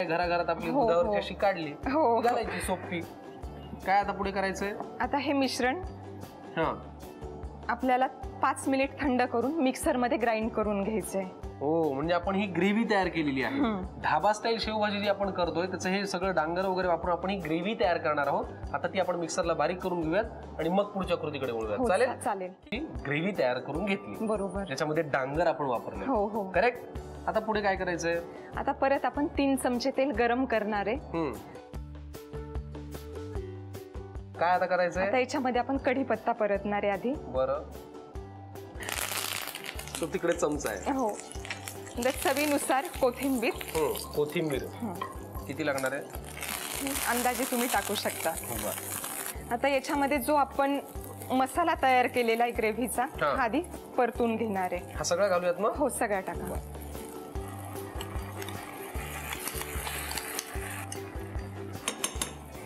घराघरात आपली दुधावरची अशी काढली घालायची सोपी. काय आता पुढे करायचंय? आता हे मिश्रण आपल्याला 5 मिनिट थंड करून मिक्सर मध्ये ग्राइंड करून घ्यायचंय. हो, म्हणजे आपण ही ग्रेव्ही तयार केलेली आहे. ढाबा स्टाईल शेवभाजी जी आपण करतोय त्याचं हे सगळं डांगर वगैरे वापरून आपण ही ग्रेव्ही तयार करणार आहोत. आता ती आपण मिक्सरला बारीक करून घेऊयात आणि मग पुढच्या कृतीकडे वळूयात. चालेल? चालेल. ही ग्रेव्ही तयार करून घेतली. बरोबर. त्याच्यामध्ये डांगर आपण वापरले. हो हो. करेक्ट. आता पुढे काय करायचंय? आता परत आपण 3 चमचे तेल गरम करणार आहे. काय आता करायचंय? आता याच्यामध्ये आपण कढीपत्ता परतणार आहे आधी. बरं. तो तिकडे चमचा आहे. हो. चवीनुसार कोथिंबीर. कोथिंबीर किती लागणार आहे? अंदाजे तुम्ही टाकू शकता. आता याच्यामध्ये जो आपण मसाला तयार केलेला आहे ग्रेव्हीचा हा आधी परतून घेणार आहे. हा सगळं घालूयात मग? हो, सगळं टाका.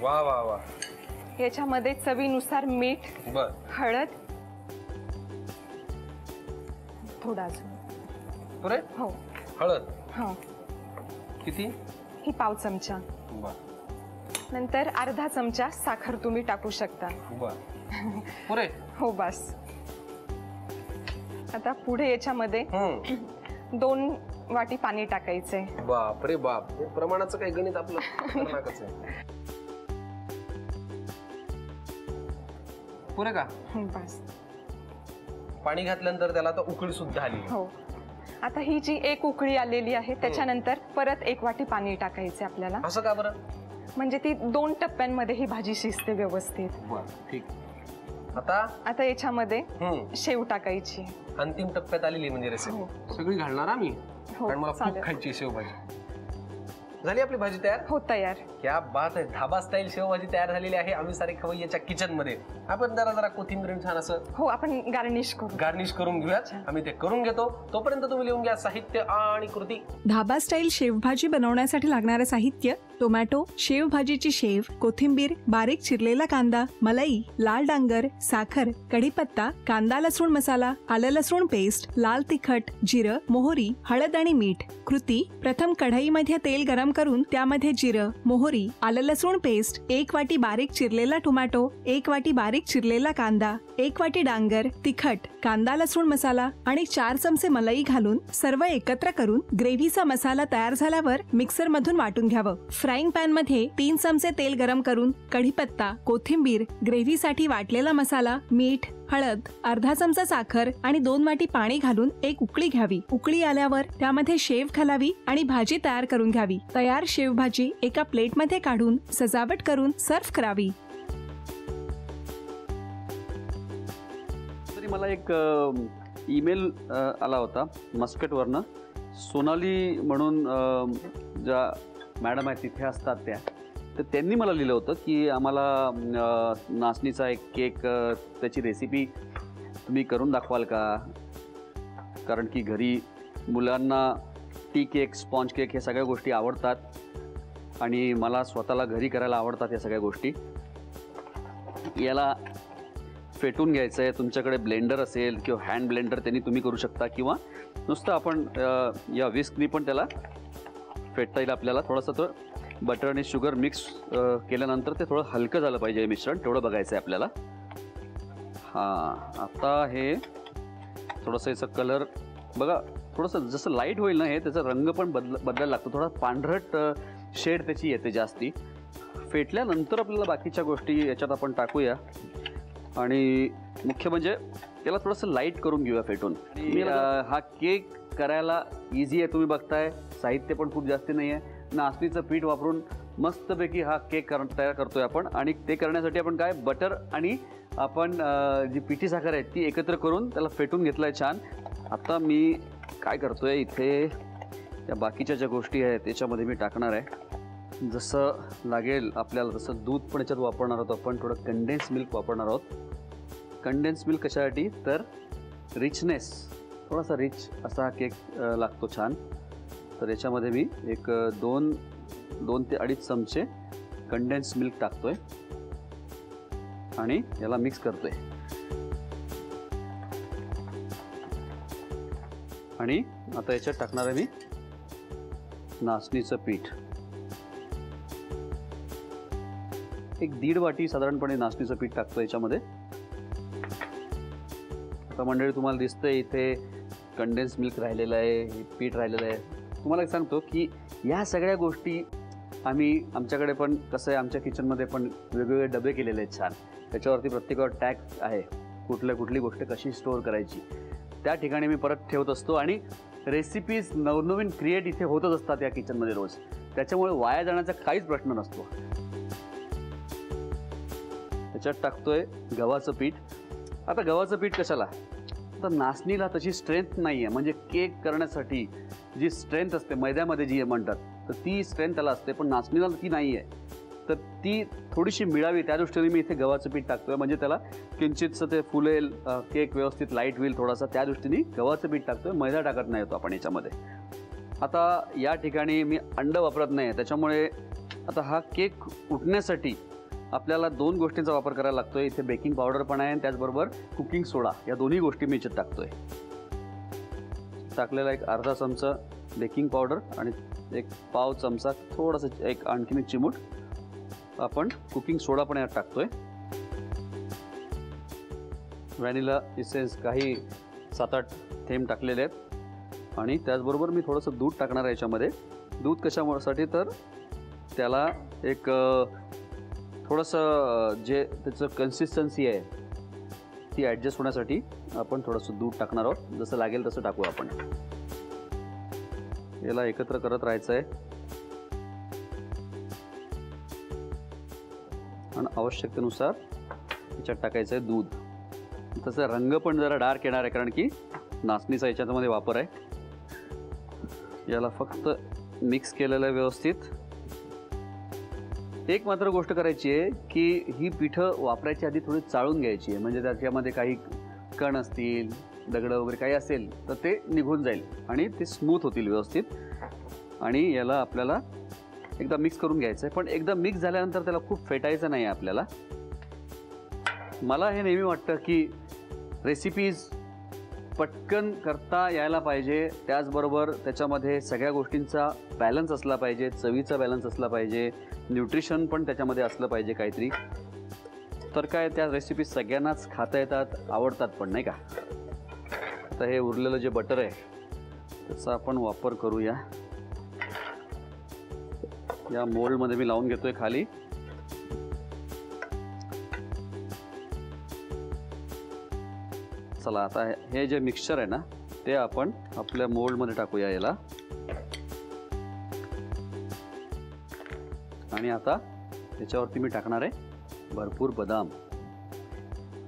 वा वा वा. याच्यामध्ये चवीनुसार मीठ, हळद, थोडा अजून पुरे. हो. हळद किती? ही पाव चमचा. नंतर अर्धा चमचा साखर तुम्ही टाकू शकता. पुरे. हो, बस. आता पुढे याच्यामध्ये 2 वाटी पाणी टाकायचंय. बापरे बाप. प्रमाणाचं काही गणित आपलं खतरनाकच आहे. पुरे का? बस. पाणी घातल्यानंतर त्याला आता उकळी सुद्धा आली. हो. आता ही जी 1 उकळी आलेली आहे त्याच्यानंतर परत 1 वाटी पाणी टाकायचे आपल्याला. असं का बरं? म्हणजे ती 2 टप्प्यांमध्ये ही भाजी शिजते व्यवस्थित. ठीक. आता याच्यामध्ये शेव टाकायची. अंतिम टप्प्यात आलेली म्हणजे रेसिपी सगळी घालणार आम्ही, कारण मला खूप खायची शेवभाजी. झाली आपली भाजी तयार? हो, तयार. क्या बात आहे. धाबा स्टाईल शेवभाजी तयार झालेली आहे आम्ही सारे खवय्याच्या किचन मध्ये. आपण जरा कोथिंबीर छान असं आपण गार्निश करून घेऊयात. आम्ही ते करून घेतो. तोपर्यंत तुम्ही लिहून घ्या साहित्य आणि कृती. धाबा स्टाईल शेवभाजी बनवण्यासाठी लागणारे साहित्य: टोमॅटो, शेवभाजीची शेव, कोथिंबीर, बारीक चिरलेला कांदा, मलाई, लाल डांगर, साखर, कढीपत्ता, कांदा लसूण मसाला, आलं लसूण पेस्ट, लाल तिखट, जिरं, मोहरी, हळद आणि मीठ. कृती: प्रथम कढईमध्ये तेल गरम करून त्यामध्ये जिरं, मोहरी, आलं लसूण पेस्ट, 1 वाटी बारीक चिरलेला टोमॅटो, 1 वाटी बारीक चिरलेला कांदा, 1 वाटी डांगर, तिखट, कांदा लसूण मसाला आणि 4 चमचे मलाई घालून सर्व एकत्र करून ग्रेव्हीचा मसाला तयार झाल्यावर मिक्सर मधून वाटून घ्यावं. फ्राईंग पॅन मध्ये 3 चमचे तेल गरम करून कढीपत्ता, कोथिंबीर, ग्रेव्हीसाठी वाटलेला मसाला, मीठ, हळद, अर्धा चमचा साखर आणि 2 वाटी पाणी घालून 1 उकळी घ्यावी. उकळी आल्यावर त्यामध्ये शेव घालावी आणि भाजी तयार करून घ्यावी. तयार शेवभाजी एका प्लेटमध्ये काढून सजावट करून सर्व्ह करावी. मला एक ईमेल आला होता मस्कटवरनं. सोनाली म्हणून ज्या मॅडम आहेत तिथे असतात तर त्यांनी मला लिहिलं होतं की आम्हाला नाचणीचा एक केक त्याची रेसिपी तुम्ही करून दाखवाल का, कारण की घरी मुलांना टी केक, स्पॉन्ज केक ह्या सगळ्या गोष्टी आवडतात आणि मला स्वतःला घरी करायला आवडतात या सगळ्या गोष्टी. याला फेटून घ्यायचं आहे. तुमच्याकडे ब्लेंडर असेल किंवा हँड ब्लेंडर त्यांनी तुम्ही करू शकता किंवा नुसतं आपण या विस्कनी पण त्याला फेटता येईल. आपल्याला थोडंसं तो बटर आणि शुगर मिक्स केल्यानंतर ते थोडं हलकं झालं पाहिजे मिश्रण, तेवढं बघायचं आहे आपल्याला. हां, आता हे थोडंसं याचा कलर बघा, थोडंसं जसं लाईट होईल ना हे त्याचा रंग पण बदलायला लागतो. थोडा पांढरट शेड त्याची येते जास्ती. फेटल्यानंतर आपल्याला बाकीच्या गोष्टी याच्यात आपण टाकूया आणि मुख्य म्हणजे त्याला थोडंसं लाईट करून घेऊया फेटून. हा केक करायला इझी आहे, तुम्ही बघताय. साहित्य पण खूप जास्ती नाही आहे. नाचणीचं पीठ वापरून मस्तपैकी हा केक तयार करतोय आपण. आणि ते करण्यासाठी आपण काय, बटर आणि आपण जी पिठी साखर आहे ती एकत्र करून त्याला फेटून घेतलं आहे छान. आता मी काय करतोय, इथे त्या बाकीच्या ज्या गोष्टी आहेत त्याच्यामध्ये मी टाकणार आहे. जसं लागेल आपल्याला तसं दूध पण याच्यात वापरणार आहोत आपण. थोडं कंडेन्स मिल्क वापरणार आहोत. कंडेन्स मिल्क कशासाठी, तर रिचनेस, थोडासा रिच असा केक लागतो छान. तर याच्यामध्ये मी एक 2 ते 2.5 चमचे कंडेन्स मिल्क टाकतोय आणि याला मिक्स करतोय. आणि आता याच्यात टाकणार आहे मी नाचणीचं पीठ. एक 1.5 वाटी साधारणपणे नाचणीचं पीठ टाकतो याच्यामध्ये. आता मंडळी तुम्हाला दिसतंय इथे कंडेन्स मिल्क राहिलेलं आहे, हे पीठ राहिलेलं आहे. तुम्हाला एक सांगतो की या सगळ्या गोष्टी आमच्याकडे पण कसं आहे, आमच्या किचनमध्ये पण वेगवेगळे डबे केलेले आहेत छान. त्याच्यावरती प्रत्येकावर टॅग आहे कुठली गोष्ट कशी स्टोअर करायची. त्या ठिकाणी मी परत ठेवत असतो आणि रेसिपीज नवनवीन क्रिएट इथे होतच असतात या किचनमध्ये रोज. त्याच्यामुळे वाया जाण्याचा काहीच प्रश्न नसतो. त्याच्यात टाकतोय गव्हाचं पीठ. आता गव्हाचं पीठ कशाला, आता नाचणीला तशी स्ट्रेंथ नाही आहे. म्हणजे केक करण्यासाठी जी स्ट्रेंथ असते मैद्यामध्ये जी म्हणतात, तर ती स्ट्रेंथ त्याला असते, पण नाचणीला ती नाही आहे. तर ती थोडीशी मिळावी त्या दृष्टीने मी इथे गव्हाचं पीठ टाकतोय. म्हणजे त्याला किंचितसं ते फुलेल, केक व्यवस्थित लाईट होईल थोडासा, त्या दृष्टीने गव्हाचं पीठ टाकतोय. मैदा टाकत नाही होतो आपण याच्यामध्ये. आता या ठिकाणी मी अंड वापरत नाही आहे, त्याच्यामुळे आता हा केक उठण्यासाठी आपल्याला 2 गोष्टींचा वापर करायला लागतोय. इथे बेकिंग पावडर पण आहे आणि त्याचबरोबर कुकिंग सोडा, या दोन्ही गोष्टी मी याच्यात टाकतोय. टाकलेला एक अर्धा चमचा बेकिंग पावडर आणि एक पाव चमचा थोडंसं एक आणखीन एक चिमूट आपण कुकिंग सोडा पण यात टाकतोय. व्हॅनिला इसेन्स काही 7-8 थेंब टाकलेले आहेत आणि त्याचबरोबर मी थोडंसं दूध टाकणार आहे याच्यामध्ये. दूध कशासाठी, तर त्याला एक थोडंसं जे त्याचं कन्सिस्टन्सी आहे ती ॲडजस्ट होण्यासाठी आपण थोडंसं दूध टाकणार आहोत. जसं लागेल तसं टाकू आपण. याला एकत्र करत राहायचं आहे आणि आवश्यकतेनुसार याच्यात टाकायचं आहे दूध. तसं रंग पण जरा डार्क येणार आहे कारण की नाचणीचा याच्यामध्ये वापर आहे. याला फक्त मिक्स केलेलं आहे व्यवस्थित. एक मात्र गोष्ट करायची आहे की ही पिठं वापरायची आधी थोडी चाळून घ्यायची आहे. म्हणजे त्याच्यामध्ये काही कण असतील, दगडं वगैरे काही असेल तर ते निघून जाईल आणि ते स्मूथ होतील व्यवस्थित. आणि याला आपल्याला एकदा मिक्स करून घ्यायचं आहे. पण एकदा मिक्स झाल्यानंतर त्याला खूप फेटायचं नाही आहे आपल्याला. मला हे नेहमी वाटतं की रेसिपीज पटकन करता यायला पाहिजे, त्याचबरोबर त्याच्यामध्ये सगळ्या गोष्टींचा बॅलन्स असला पाहिजे, चवीचा बॅलन्स असला पाहिजे, न्यूट्रिशन पण त्याच्यामध्ये असलं पाहिजे काहीतरी. तर काय त्या रेसिपीज सगळ्यांनाच खाता येतात, आवडतात पण, नाही का. आता हे उरलेलं जे बटर आहे त्याचा आपण वापर करूया. या मोल्डमध्ये मी लावून घेतोय खाली. चला आता हे जे मिक्सचर आहे ना ते आपण आपल्या मोल्डमध्ये टाकूया याला. आणि आता त्याच्यावरती मी टाकणार आहे भरपूर बदाम.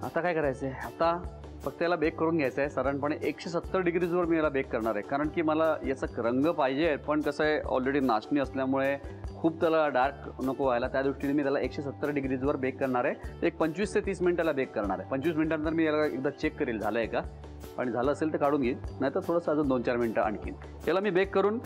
आता काय करायचं आहे, आता फक्त याला बेक करून घ्यायचं आहे. साधारणपणे 170 डिग्रीजवर मी याला बेक करणार आहे. कारण की मला याचा रंग पाहिजे, पण कसं आहे ऑलरेडी नाचणी असल्यामुळे खूप त्याला डार्क नको व्हायला, त्या दृष्टीने मी त्याला 170 डिग्रीजवर बेक करणार आहे. एक 25 ते 30 मिनिटाला बेक करणार आहे. 25 मिनिटांनंतर मी याला एकदा चेक करेल झालं आहे का, आणि झालं असेल तर काढून घेईन, नाही तर थोडंसं अजून 2-4 मिनिटं आणखीन. याला मी बेक करून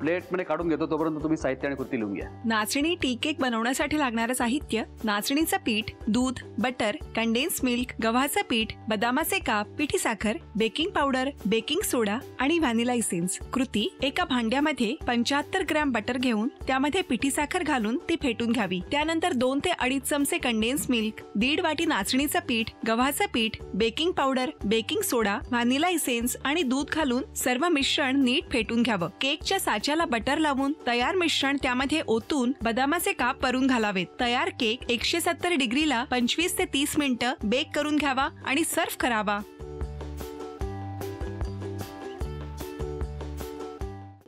प्लेटमध्ये काढून घेतो. तोपर्यंत तुम्ही साहित्य आणि कृती लिहून घ्या. नाचणी टी केक बनवण्यासाठी लागणारं साहित्य: नाचणीचं पीठ, दूध, बटर, कंडेन्स मिल्क, गव्हाचं पीठ, बदामाचे काप, पिठी साखर, बेकिंग पावडर, बेकिंग सोडा आणि व्हॅनिला इसेन्स. कृती: एका भांड्यामध्ये 75 ग्रॅम बटर घेऊन त्यामध्ये पिठी साखर घालून ती फेटून घ्यावी. त्यानंतर 2 ते 2.5 चमचे कंडेन्स मिल्क, 1.5 वाटी नाचणीचं पीठ, गव्हाचं पीठ, बेकिंग पावडर, बेकिंग सोडा, व्हॅनिला इसेन्स आणि दूध घालून सर्व मिश्रण नीट फेटून घ्यावं. केकच्या साच्याला बटर लावून तयार मिश्रण त्यामध्ये ओतून बदामाचे काप करून घालावेत. तयार केक 170 डिग्रीला 25 ते 30 मिनिटं बेक करून घ्यावा आणि सर्व्ह करावा.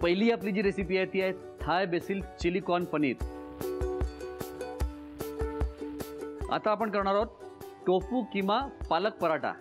पहिली आपली जी रेसिपी आहे ती आहे थाय बेसिल चिली कॉर्न पनीर. आता आपण करणार आहोत टोफू किमा पालक पराठा.